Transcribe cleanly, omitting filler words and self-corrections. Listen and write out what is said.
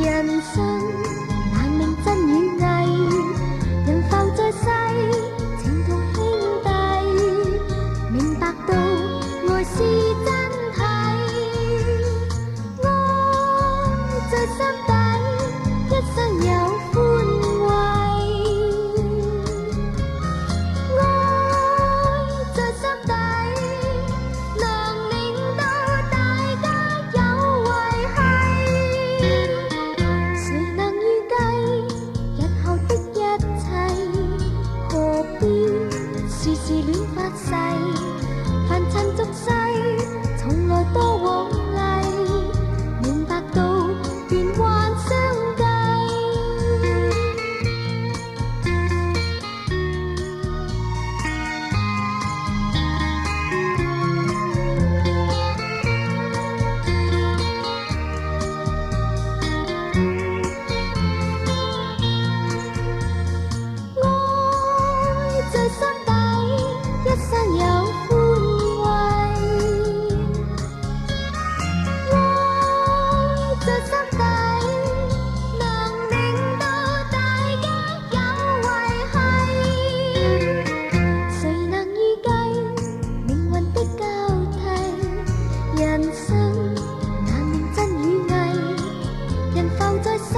人生難明真與偽，人浮在世，情同兄弟，明白到愛是真諦，愛在心底，一生有歡慰，愛在心底，能令到大家有遺憾。誰能預計日後的一切？何必事事亂發誓？凡塵俗世，從來多往例，明白到便還相繼。愛在心底，一生有歡慰。愛在心底，能令到大家有遺憾。誰能預計命運的交替？人生難明真與偽，人浮在世。